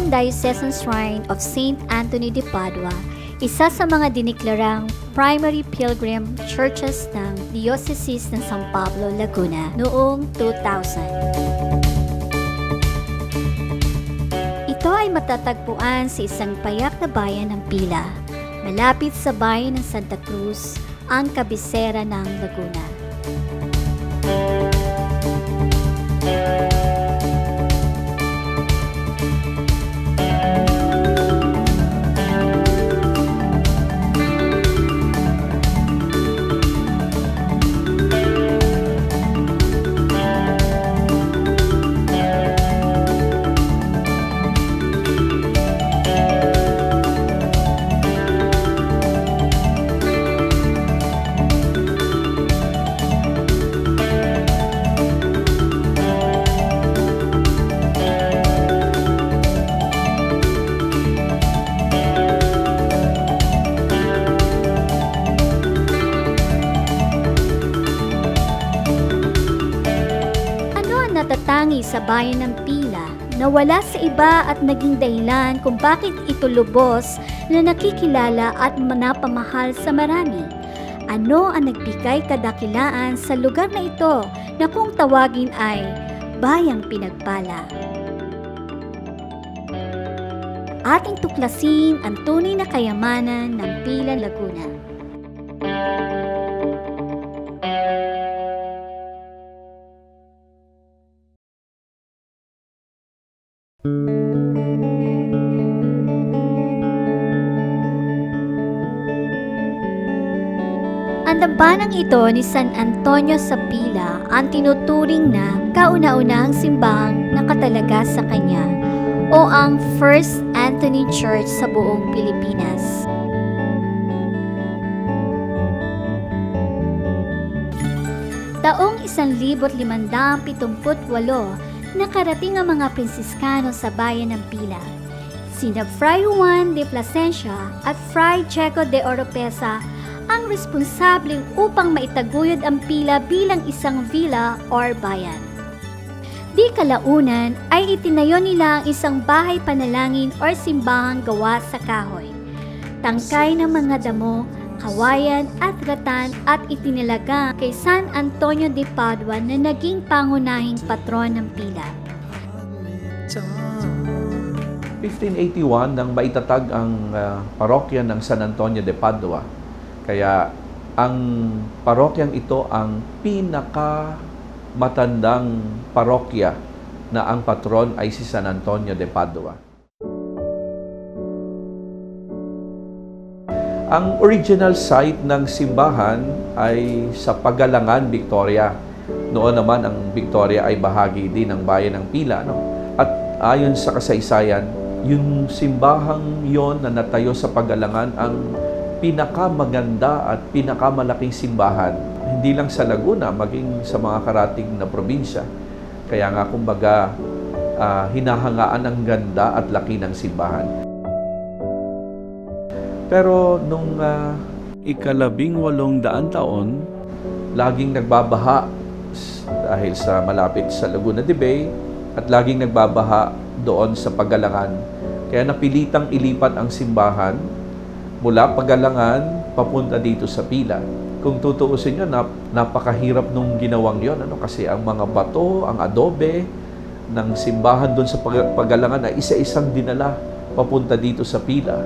ang Diocesan Shrine of St. Anthony de Padua, isa sa mga diniklarang primary pilgrim churches ng Diocese ng San Pablo, Laguna noong 2000. Ito ay matatagpuan sa isang payak na bayan ng Pila, malapit sa bayan ng Santa Cruz, ang kabisera ng Laguna. Natatangi sa bayan ng Pila na wala sa iba at naging dahilan kung bakit ito lubos na nakikilala at manapamahal sa marami. Ano ang nagbigay kadakilaan sa lugar na ito na kung tawagin ay Bayang Pinagpala? Ating tuklasin ang tunay na kayamanan ng Pila, Laguna. Ang dambanang ito ni San Antonio sa Pila ang tinuturing na kauna-unahang simbahang nakatalaga sa kanya o ang First Anthony Church sa buong Pilipinas. Taong 1578, nakarating ang mga Pransiskano sa bayan ng Pila. Sina Fray Juan de Plasencia at Fray Diego de Oropesa ang responsableng upang maitaguyod ang Pila bilang isang villa or bayan. Di kalaunan ay itinayo nila ang isang bahay panalangin or simbahang gawa sa kahoy, tangkay ng mga damo, kawayan at ratan at itinilaga kay San Antonio de Padua na naging pangunahing patron ng Pila. 1581 nang maitatag ang parokya ng San Antonio de Padua. Kaya ang parokyang ito ang pinakamatandang parokya na ang patron ay si San Antonio de Padua. Ang original site ng simbahan ay sa Pagalangan, Victoria. Noon naman ang Victoria ay bahagi din ng bayan ng Pila. No? At ayon sa kasaysayan, yung simbahang yon na natayo sa Pagalangan ang pinakamaganda at pinakamalaking simbahan, hindi lang sa Laguna, maging sa mga karating na probinsya. Kaya nga kumbaga, hinahangaan ang ganda at laki ng simbahan. Pero nung 1800 taon, laging nagbabaha dahil sa malapit sa Laguna de Bay at laging nagbabaha doon sa Pagalangan. Kaya napilitang ilipat ang simbahan mula Pagalangan papunta dito sa Pila. Kung tutuusin nyo, napakahirap nung ginawang yon, kasi ang mga bato, ang adobe ng simbahan doon sa Pagalangan ay isa-isang dinala papunta dito sa Pila.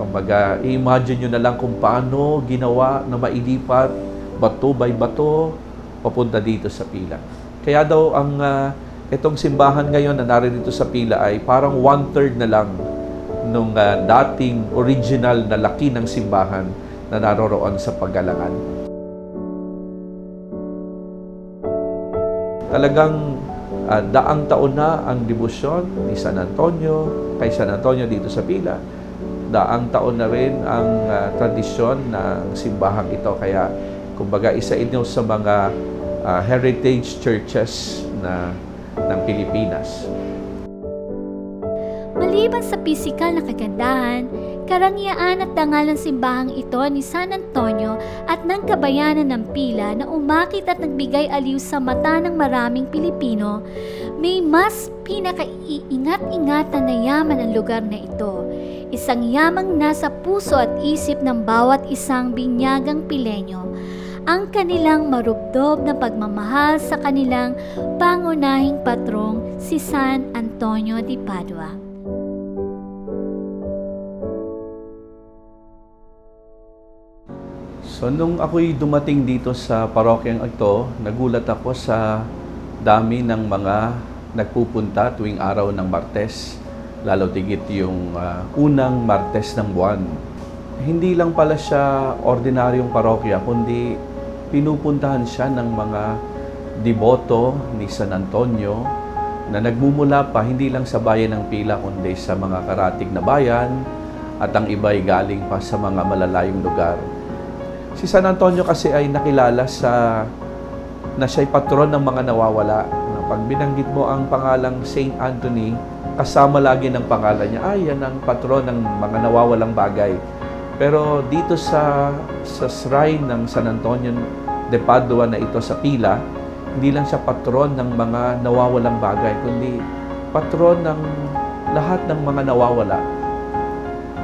Kumbaga, i-imagine nyo na lang kung paano ginawa na mailipat bato by bato papunta dito sa Pila. Kaya daw ang itong simbahan ngayon na narito sa Pila ay parang 1/3 na lang nung dating original na laki ng simbahan na naroroon sa Pagalangan. Talagang daang taon na ang debosyon ni San Antonio, kay San Antonio dito sa Pila. Daang taon na rin ang tradisyon ng simbahang ito. Kaya, kumbaga, isa ito sa mga heritage churches ng Pilipinas. Maliban sa pisikal na kagandahan, Karangyaan at dangal ng simbahang ito ni San Antonio at ng kabayanan ng Pila na umakit at nagbigay aliw sa mata ng maraming Pilipino, may mas pinakaiingat-ingatan na yaman ang lugar na ito. Isang yamang nasa puso at isip ng bawat isang binyagang Pilenyo, ang kanilang marubdob na pagmamahal sa kanilang pangunahing patrong si San Antonio de Padua. So nung ako'y dumating dito sa parokyang ito, nagulat ako sa dami ng mga nagpupunta tuwing araw ng Martes, lalo tigit yung unang Martes ng buwan. Hindi lang pala siya ordinaryong parokya, kundi pinupuntahan siya ng mga deboto ni San Antonio na nagmumula pa hindi lang sa bayan ng Pila, kundi sa mga karatig na bayan at ang iba'y galing pa sa mga malalayong lugar. Si San Antonio kasi ay nakilala na siya'y patron ng mga nawawala. Pag binanggit mo ang pangalang Saint Anthony, kasama lagi ng pangalan niya, yan ang patron ng mga nawawalang bagay. Pero dito sa shrine ng San Antonio de Padua na ito sa Pila, hindi lang siya patron ng mga nawawalang bagay, kundi patron ng lahat ng mga nawawala.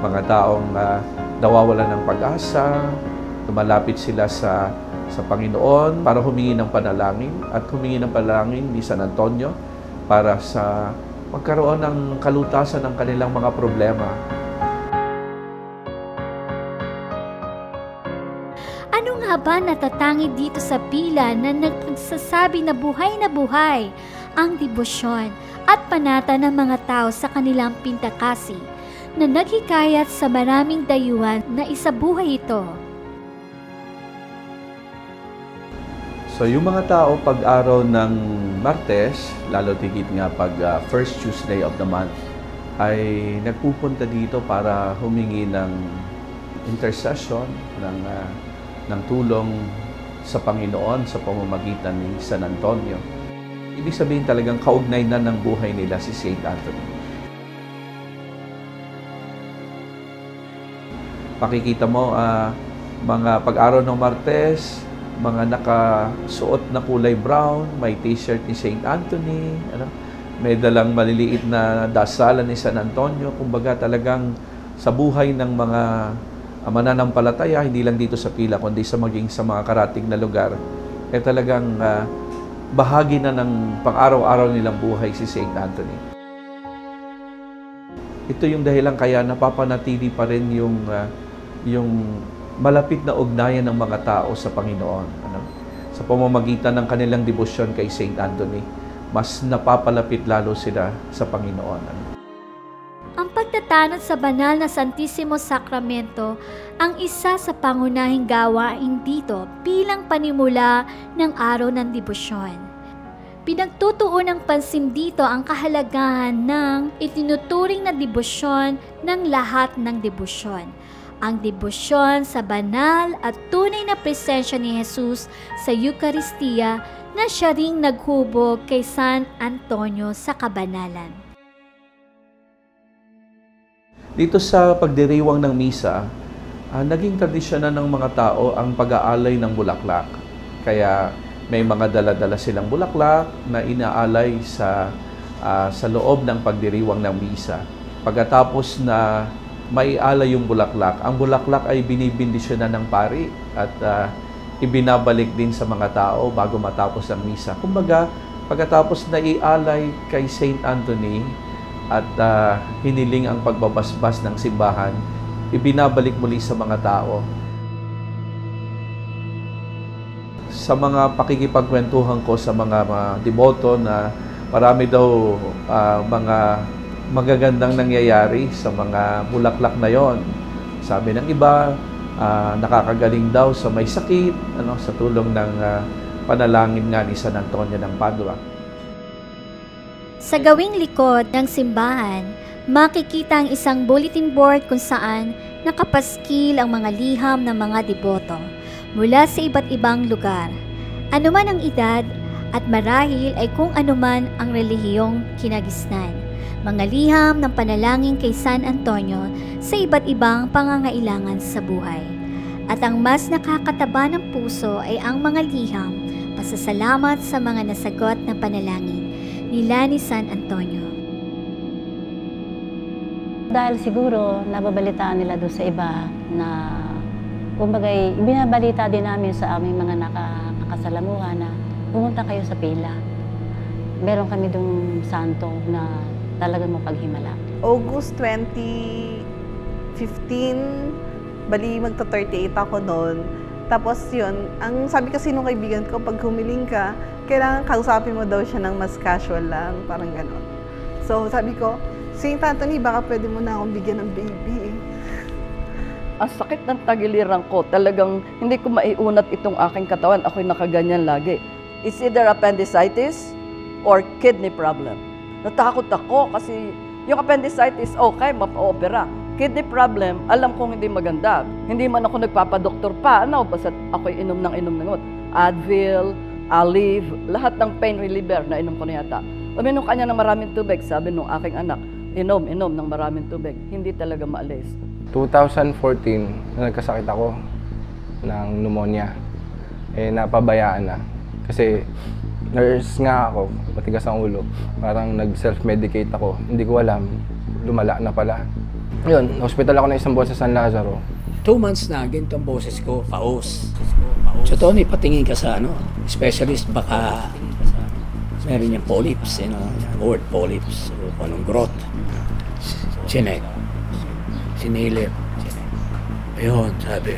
Mga taong nawawala ng pag-asa, lumalapit sila sa Panginoon para humingi ng panalangin at humingi ng panalangin ni San Antonio para sa magkaroon ng kalutasan ng kanilang mga problema. Ano nga ba natatangi dito sa Pila na nagsasabi na buhay ang debosyon at panata ng mga tao sa kanilang pintakasi na naghikayat sa maraming dayuhan na isabuhay ito? So yung mga tao pag araw ng Martes, lalo tigit nga pag first Tuesday of the month, ay nagpupunta dito para humingi ng intercession, ng tulong sa Panginoon sa pamamagitan ni San Antonio. Ibig sabihin talagang kaugnay na ng buhay nila si Saint Anthony. Pakikita mo, mga pag-araw ng Martes, mga nakasuot na kulay brown, may t-shirt ni Saint Anthony, may dalang maliliit na dasalan ni San Antonio. Kumbaga talagang sa buhay ng mga mananampalataya, hindi lang dito sa Pila, kundi sa mga karatig na lugar, talagang bahagi na ng pang-araw-araw nilang buhay si Saint Anthony. Ito yung dahilan kaya napapanatili pa rin yung malapit na ugnayan ng mga tao sa Panginoon. Sa pamamagitan ng kanilang debosyon kay Saint Anthony, mas napapalapit lalo sila sa Panginoon. Ang pagtatanod sa banal na Santissimo Sacramento ang isa sa pangunahing gawain dito bilang panimula ng araw ng debosyon. Pinagtutuon ng pansin dito ang kahalagahan ng itinuturing na debosyon ng lahat ng debosyon. Ang debosyon sa banal at tunay na presensya ni Jesus sa Eucharistia na siya ring naghubog kay San Antonio sa kabanalan. Dito sa pagdiriwang ng misa, naging tradisyon na ng mga tao ang pag-aalay ng bulaklak. Kaya may mga dala-dala silang bulaklak na inaalay sa loob ng pagdiriwang ng misa. Pagkatapos na maialay yung bulaklak, ang bulaklak ay binibindisyonan ng pari at ibinabalik din sa mga tao bago matapos ang misa. Kumbaga, pagkatapos na ialay kay Saint Anthony at hiniling ang pagbabasbas ng simbahan, ibinabalik muli sa mga tao. Sa mga pakikipagkwentuhan ko sa mga deboto na marami daw mga magagandang nangyayari sa mga bulaklak na yon. Sabi ng iba, nakakagaling daw sa may sakit, sa tulong ng panalangin nga ni San Antonio ng Padua. Sa gawing likod ng simbahan, makikita ang isang bulletin board kung saan nakapaskil ang mga liham ng mga deboto mula sa iba't ibang lugar. Anuman ang edad at marahil ay kung anuman ang relihiyong kinagisnan. mga liham ng panalangin kay San Antonio sa iba't ibang pangangailangan sa buhay. At ang mas nakakataba ng puso ay ang mga liham, pasasalamat sa mga nasagot na panalangin nila ni San Antonio. Dahil siguro nababalitaan nila doon sa iba na kumbaga binabalita din namin sa aming mga nakasalamuhan na pumunta kayo sa pila. Meron kami doon santo na talagang mapaghimala. August 2015, bali magta-38 ako noon. Tapos yun, ang sabi kasi nung kaibigan ko, pag humiling ka, kailangan kausapin mo daw siya ng mas casual lang, parang gano'n. So sabi ko, St. Anthony, baka pwede mo na akong bigyan ng baby. Ang sakit ng tagiliran ko, talagang hindi ko maiunat itong aking katawan. Ako'y nakaganyan lagi. It's either appendicitis or kidney problem. Natakot ako kasi yung appendicitis, okay, mapa-opera. Kidney problem, alam kong hindi maganda. Hindi man ako nagpapadoktor pa. Basta ako'y inom ng Advil, Aleve, lahat ng pain reliever na inom ko na yata. Uminom kanya ng maraming tubig, sabi nung aking anak. Inom ng maraming tubig. Hindi talaga maalis. 2014, nagkasakit ako ng pneumonia. Napabayaan na. Kasi nurse nga ako, matigas ang ulo. Parang nag-self-medicate ako. Hindi ko alam, lumala na pala. Yun, hospital ako na isang buwan sa San Lazaro. 2 months na, ganito ang boses ko, paus. So Tony, patingin ka sa specialist, baka meron niyang polyps, word polyps, o anong growth. Chinek. Sinilit. Ayun, sabi,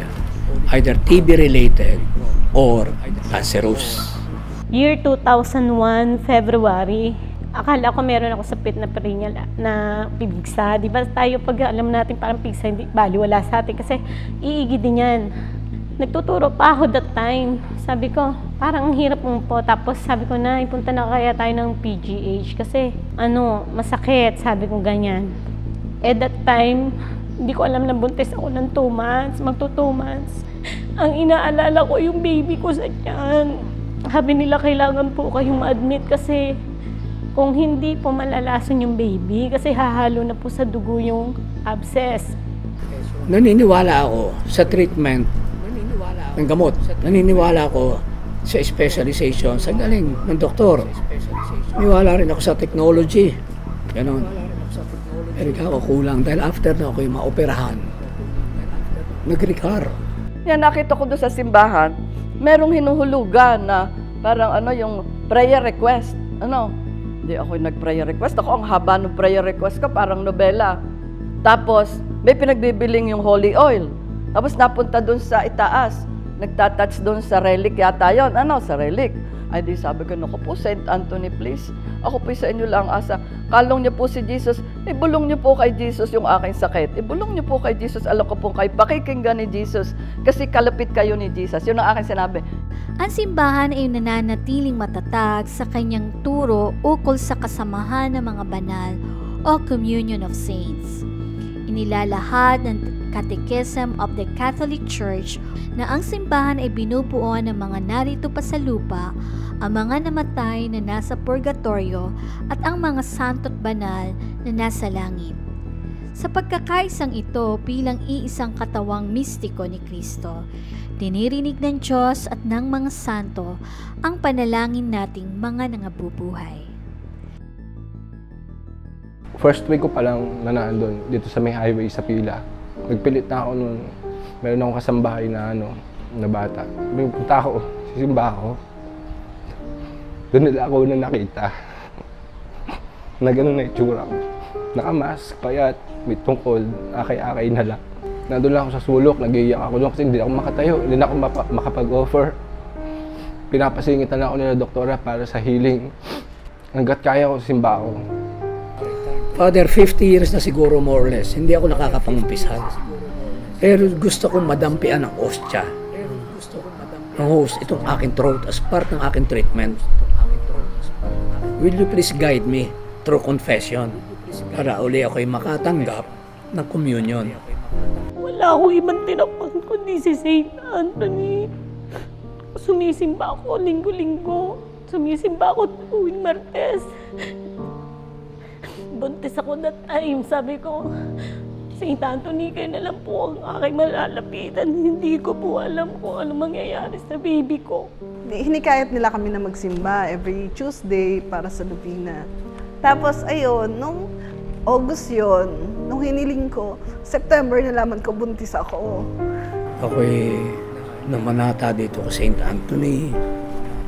either TB-related or cancerous. Year 2001, February, akala ko meron ako sa pit na perineal na pigsa. Di ba tayo pag alam natin parang pigsa, hindi baliwala sa atin kasi iigi din yan. Nagtuturo pa ako that time. Sabi ko, parang ang hirap po. Tapos sabi ko na, ipunta na kaya tayo ng PGH kasi masakit. Sabi ko ganyan. At that time, hindi ko alam na buntis ako ng 2 months, magto 2 months. Ang inaalala ko yung baby ko sa tiyan. Sabi nila kailangan po kayong ma-admit kasi kung hindi po malalason yung baby kasi hahalo na po sa dugo yung abscess. Naniniwala ako sa treatment ng gamot. Naniniwala ako sa specialization sa galing ng doktor. Naniniwala rin ako sa technology. Ganon. Pero ako kulang dahil after na ako yung maoperahan, nag-recover. Yan, nakita ko doon sa simbahan, merong hinuhulugan na parang yung prayer request. Hindi ako nag-prayer request. Ako ang haba ng prayer request ko, parang nobela. Tapos, may pinagbibiling yung holy oil. Tapos napunta doon sa itaas. Nagtatouch doon sa relic yata yun. Sa relic. Ay di sabi ko, naku po, St. Anthony, please. Ako po sa inyo lang asa. Kalong niyo po si Jesus. Ibulong niyo po kay Jesus yung aking sakit. Ibulong niyo po kay Jesus. Alam ko po kayo, pakikinggan ni Jesus. Kasi kalapit kayo ni Jesus. Yun ang aking sinabi. Ang simbahan ay nananatiling matatag sa kanyang turo ukol sa kasamahan ng mga banal o Communion of Saints. Inilalahad ng Catechism of the Catholic Church na ang simbahan ay binubuo ng mga narito pa sa lupa, ang mga namatay na nasa purgatorio at ang mga santo't banal na nasa langit. Sa pagkakaisang ito bilang iisang katawang mistiko ni Kristo, dinirinig ng Diyos at ng mga santo ang panalangin nating mga nangabubuhay. First week ko pa lang na nandun dito sa may highway sa pila. Nagpilit na ako noon. Meron akong kasambahay na na bata. Pumunta ako, sisimba ako. Doon nila ako na nakita. Na gano'n na itsura ko. Nakamask, payat, may tungkol, akay-akay na lang. Nandun lang ako sa sulok, nag-iiyak ako doon kasi hindi ako makatayo, hindi na ako makapag-offer. Pinapasingitan ako nila doktora para sa healing. Hanggat kaya ko, simba ako. Father, 50 years na siguro more or less, hindi ako nakakapangumpisan. Pero gusto kong madampian ang hostya. Ang host, itong aking throat as part ng aking treatment. Will you please guide me through confession para uli ako'y makatanggap ng communion? Wala akong ibang tinapang kundi si St. Anthony. Sumisimba ako linggo-linggo. Sumisimba ako tuwing Martes. buntis ako that time. Sabi ko, St. Anthony, kayo na lang po ang aking malalapitan. Hindi ko po alam kung ano mangyayari sa baby ko. Hinikayat nila kami na magsimba every Tuesday para sa Lubina. Tapos ayun, nung August yun, nung hiniling ko, September nalaman ko buntis ako. Ako'y namanata dito ko St. Anthony.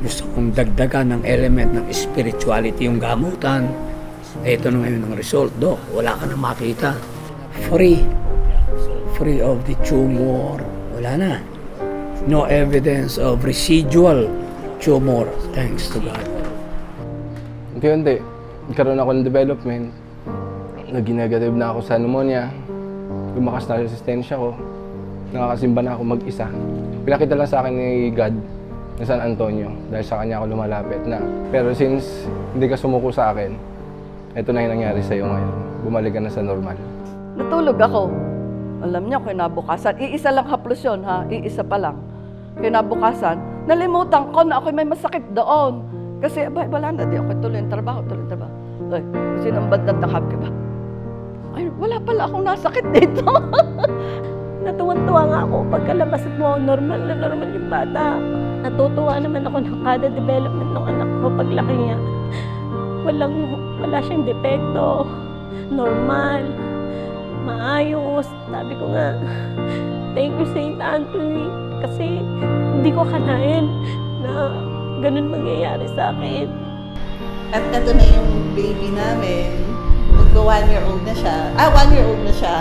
Gusto kong dagdagan ng element ng spirituality yung gamutan. Ito na ngayon ang result, Dok. Wala ka na makita. Free. Free of the tumor. Wala na. No evidence of residual tumor. Thanks to God. Unti-unti, nagkaroon ako ng development. Naging negative na ako sa pneumonia. Lumakas na resistensya ko. Nakakasimba na ako mag-isa. Pinakita lang sa akin ni God na San Antonio dahil sa kanya ako lumalapit na. Pero since hindi ka sumuko sa akin, ito na yung nangyari sa'yo ngayon. Bumalik ka na sa normal. Natulog ako. Alam niyo, kinabukasan, iisa lang haplos yun, ha? Iisa pa lang. Kinabukasan, nalimutan ko na ako may masakit doon. Kasi, abay, wala na, di ako tuloy yung trabaho. Ay, kasi nang bandang takap ka ba? Ay, wala pala akong nasakit dito. Natuwan-tuwa nga ako pagkalabas mo, normal na normal yung bata. Natutuwa naman ako ng kada development ng anak ko paglaki niya. Wala siyang depekto. Normal. Maayos. Sabi ko nga, thank you St. Anthony. Kasi hindi ko akalain na ganun mangyayari sa akin. At ito na yung baby namin. Magko 1 year old na siya. 1 year old na siya.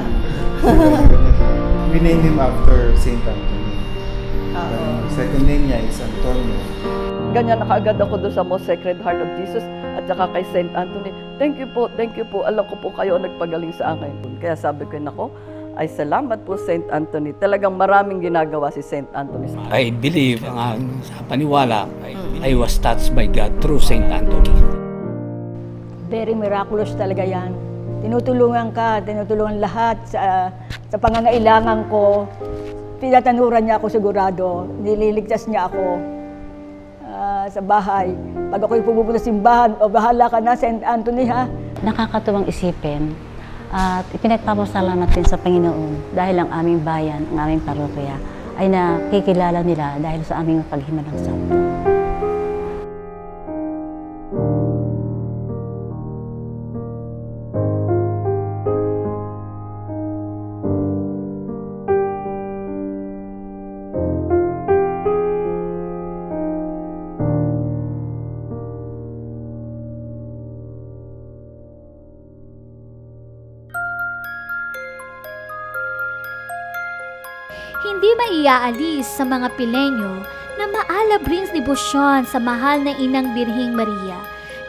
We named him after St. Anthony. Second name niya is Antonio. Ganyan nakaagad ako doon sa Most Sacred Heart of Jesus at saka kay St. Anthony. Thank you po. Alam ko po kayo nagpagaling sa akin. Kaya sabi ko, nako, ay salamat po St. Anthony. Talagang maraming ginagawa si St. Anthony. I believe, sa paniwala, I was touched by God through St. Anthony. Very miraculous talaga yan. Tinutulungan ka, tinutulungan lahat sa pangangailangan ko. Pinatanuran niya ako sigurado, nililigtas niya ako sa bahay. Pag ako'y pupunta sa simbahan, o bahala ka na, St. Anthony, ha? Nakakatuwang isipin at ipinagpapasalamat din sa Panginoon dahil ang aming bayan, ang aming parokya ay nakikilala nila dahil sa aming paghimalang santo. Hindi maiaalis sa mga Pilenyo na maalab rin debosyon sa mahal na Inang Birhing Maria,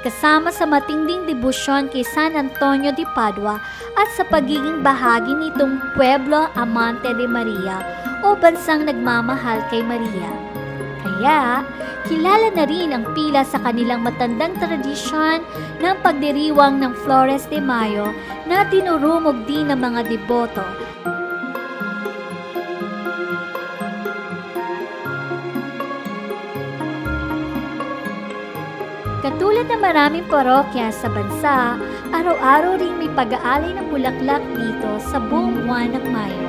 kasama sa matinding debosyon kay San Antonio de Padua at sa pagiging bahagi nitong Pueblo Amante de Maria o bansang nagmamahal kay Maria. Kaya, kilala na rin ang pila sa kanilang matandang tradisyon ng pagdiriwang ng Flores de Mayo na tinurumog din ng mga deboto. Katulad ng maraming parokya sa bansa, araw-araw ring may pag-aalay ng bulaklak dito sa buong buwan ng Mayo.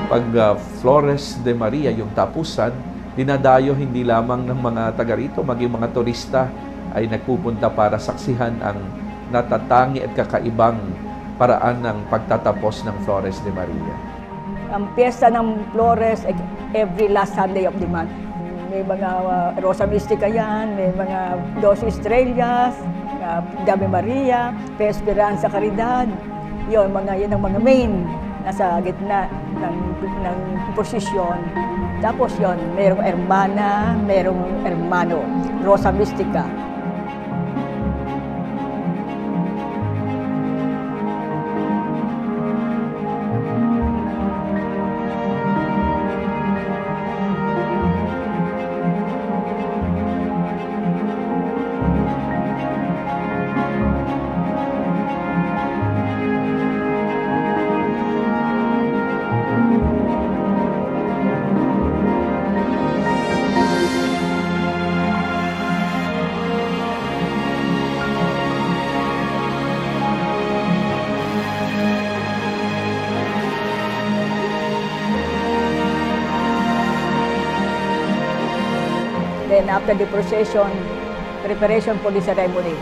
Pag Flores de Maria, yung tapusan, dinadayo hindi lamang ng mga taga rito, maging mga turista ay nagpupunta para saksihan ang natatangi at kakaibang paraan ng pagtatapos ng Flores de Maria. Ang piyesta ng Flores every last Sunday of the month. May mga Rosa Mystica yan, may mga Dos Estrellas, Ave Maria, Fe Esperanza Caridad. Yun ang mga main nasa gitna ng prosesyon. Tapos yon, merong hermana, merong hermano, Rosa Mystica. Then after the procession, preparation for the ceremony.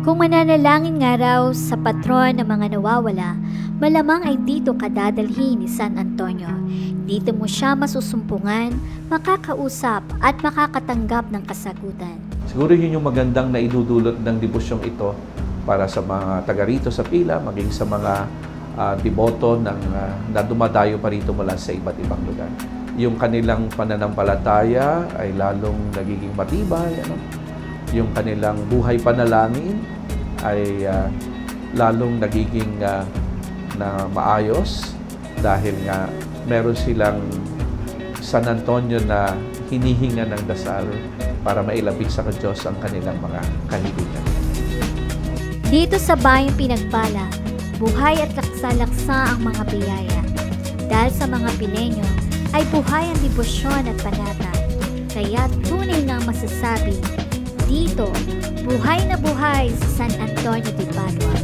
Kung mananalangin nga raw sa patron ng mga nawawala, malamang ay dito ka dadalhin ni San Antonio. Dito mo siya masusumpungan, makakausap at makakatanggap ng kasagutan. Siguro yun yung magandang naidudulot ng devosyong ito para sa mga taga rito sa pila, maging sa mga deboto na dumadayo pa rito mula sa iba't ibang lugar. Yung kanilang pananampalataya ay lalong nagiging matibay. Yung kanilang buhay panalangin ay lalong nagiging na maayos dahil nga meron silang San Antonio na hinihinga ng dasal para mailapit sa Diyos ang kanilang mga kahilingan. Dito sa bayang pinagpala, buhay at laksa-laksa ang mga biyaya. Dahil sa mga Pileño ay buhay ang debosyon at panata. Kaya tunay nga masasabi, dito, buhay na buhay si San Antonio de Padua.